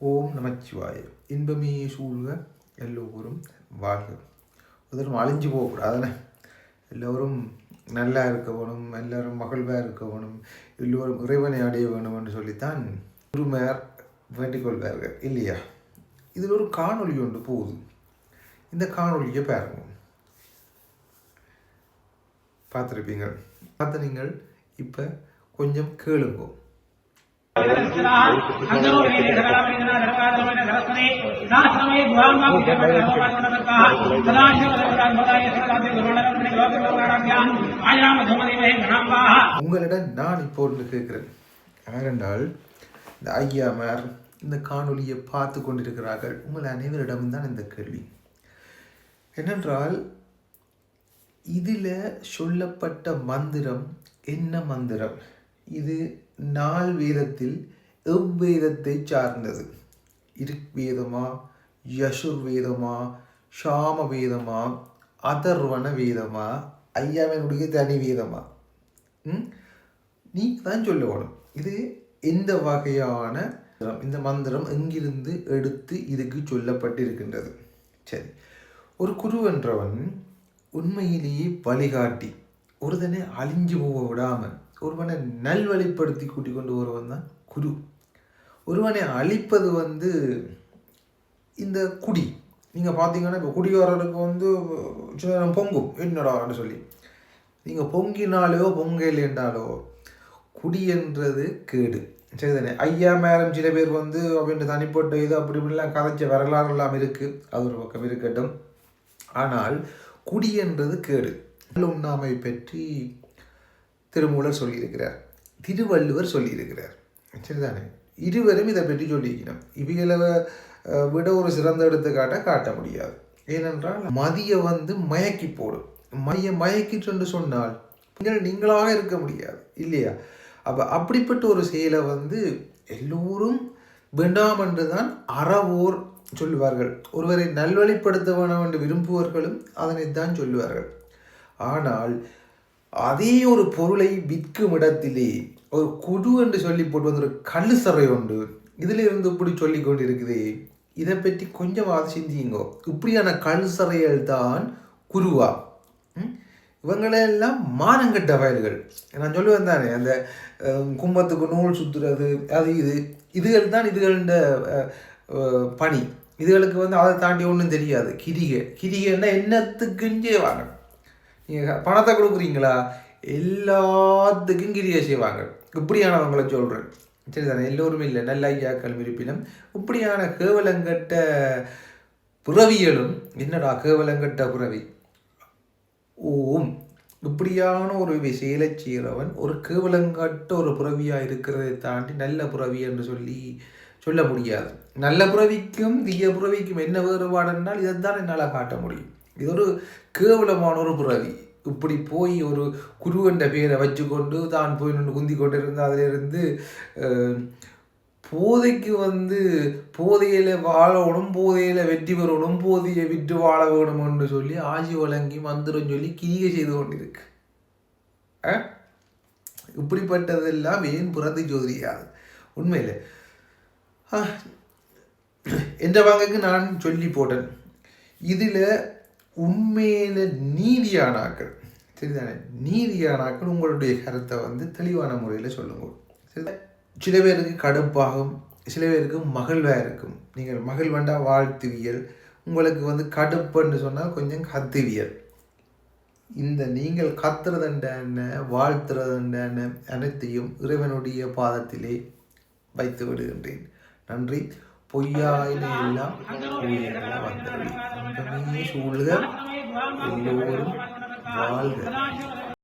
ஓம் நமச்சிவாய. இன்பமே சூழ்க எல்லோரும் வாழ்க. ஒருத்தரும் அழிஞ்சு போகக்கூடாதுன்னு எல்லோரும் நல்லா இருக்க வேணும், எல்லோரும் மகிழ்வாக இருக்க வேணும், எல்லோரும் இறைவனை அடைய வேணும்னு சொல்லித்தான் குருமார் வேண்டிக் கொள்வார்கள் இல்லையா? இதில் ஒரு காணொலி ஒன்று போகுது. இந்த காணொலியை பாருங்க, பார்த்துருப்பீங்க. பார்த்து நீங்கள் இப்போ கொஞ்சம் கேளுங்க. உங்களிடம் நான் இப்போ ஒன்று கேட்கிறேன். யாரென்றால் இந்த ஐயாமார் இந்த காணொலியை பார்த்து கொண்டிருக்கிறார்கள். உங்கள் அனைவரிடம் தான் இந்த கேள்வி என்னென்றால், இதில் சொல்லப்பட்ட மந்திரம் என்ன மந்திரம்? இது 4 வேதத்தில் எவ்வேதத்தை சார்ந்தது? இருக்கு யசுர் வேதமா, சாம வேதமா, அதர்வண வேதமா, ஐயாவினுடைய தனி வேதமா? நீ தான் சொல்ல வேணும். இது எந்த வகையான இந்த மந்திரம் எங்கிருந்து எடுத்து இதுக்கு சொல்லப்பட்டிருக்கின்றது? சரி, ஒரு குரு என்றவன் உண்மையிலேயே வழிகாட்டி ஒருதனை அழிஞ்சு போக விடாமல் ஒருவனை நல்வழிப்படுத்தி கூட்டிக் கொண்டு வருவன் தான் குரு. ஒருவனை அழிப்பது இந்த குடி. நீங்கள் பார்த்தீங்கன்னா இப்போ குடிகாரருக்கு பொங்கும் என்னடான்னு சொல்லி நீங்கள் பொங்கினாலோ பொங்கல் என்றாலோ குடி என்றது கேடு. சரிதானே? ஐயா மேரம் சில பேர் அப்படின்ற தனிப்பட்ட இது அப்படி இப்படிலாம் கதைச்ச வரலாறு எல்லாம் இருக்குது. அது ஒரு பக்கம் இருக்கட்டும். ஆனால் குடி என்றது கேடு. உண்ணாமை பற்றி திருமூலர் சொல்லியிருக்கிறார், திருவள்ளுவர் சொல்லியிருக்கிறார். சரிதானே? இருவரும் இதை பற்றி சொல்லியிருக்கணும். இவைகளை விட ஒரு சிறந்த எடுத்துக்காட்ட காட்ட முடியாது. ஏனென்றால் மதியை மயக்கி போடும். மயக்கிட்டு என்று சொன்னால் நீங்களாக இருக்க முடியாது இல்லையா? அப்போ அப்படிப்பட்ட ஒரு செயலை எல்லோரும் வேண்டாம் என்று தான் அறவோர் சொல்லுவார்கள். ஒருவரை நல்வழிப்படுத்த வேணும் என்று விரும்புவர்களும் அதனைத்தான் சொல்லுவார்கள். ஆனால் அதே ஒரு பொருளை விற்கும் இடத்திலே ஒரு குடு என்று சொல்லி போட்டு ஒரு கல்லுசறை உண்டு. இதில் இருந்து இப்படி சொல்லி கொண்டு இருக்குது. இதை பற்றி கொஞ்சமாவது சிந்தியுங்கோ. இப்படியான கல்லுசறைகள் தான் குருவா? இவங்களெல்லாம் மானங்கட்ட வயல்கள். நான் சொல்லுவேன் தானே, அந்த கும்பத்துக்கு நூல் சுற்றுறது அது இதுகள் தான் இதுகள பணி. இதுகளுக்கு அதை தாண்டி ஒன்றும் தெரியாது. கிரிகைன்னா என்னத்துக்குன்னு செய்வாங்க. நீங்கள் பணத்தை கொடுக்குறீங்களா, எல்லாத்துக்கும் கிரியை செய்வாங்க. இப்படியானவங்களை சொல்கிறேன். சரிதானே? எல்லோருமே இல்லை, நல்ல ஐயாக்கள் இருப்பினும் இப்படியான கேவலங்கட்ட புறவியலும். என்னடா கேவலங்கட்ட புறவி? ஓம் இப்படியான ஒரு செயலை செய்கிறவன் ஒரு கேவலங்கட்ட ஒரு புறவியாக இருக்கிறதை தாண்டி நல்ல புறவி என்று சொல்ல முடியாது. நல்ல புறவிக்கும் தீய புறவிக்கும் என்ன வேறுபாடுனால் இதைத்தான் என்னால் காட்ட முடியும். இது ஒரு கேவலமான ஒரு புறவி. இப்படி போய் ஒரு குரு என்ற பேரை வச்சுக்கொண்டு தான் போய் நின்று குந்தி கொண்டு இருந்து அதிலிருந்து போதைக்கு போதையில் வாழணும், போதையில் வெற்றி பெறணும், போதையை விட்டு வாழ வேணும் என்று சொல்லி ஆட்சி வழங்கி மந்திரம் சொல்லி கிரிகை செய்து கொண்டிருக்கு. இப்படிப்பட்டதெல்லாம் ஏன் புறத்தை ஜோதியாது? உண்மையில் என்ற வாங்குக்கு நான் சொல்லி போட்டேன். இதில் உண்மையில நீதியானாக்கள், சரிதானே? நீதியானாக்கள் உங்களுடைய கருத்தை தெளிவான முறையில் சொல்லுங்க. சில பேருக்கு கடுப்பாகும், சில பேருக்கு மகிழ்வாக இருக்கும். நீங்கள் மகிழ்வண்டா வாழ்த்துவியல், உங்களுக்கு கடுப்புன்னு சொன்னால் கொஞ்சம் கத்துவியல். இந்த நீங்கள் கத்துறதுண்டான வாழ்த்துறதுண்டான அனைத்தையும் இறைவனுடைய பாதத்திலே வைத்து விடுகின்றேன். நன்றி. பொய்யாயின எல்லாம் பொய்யெல்லாம் வந்தவை. சூழ்க எல்லோரும் வாழ்க.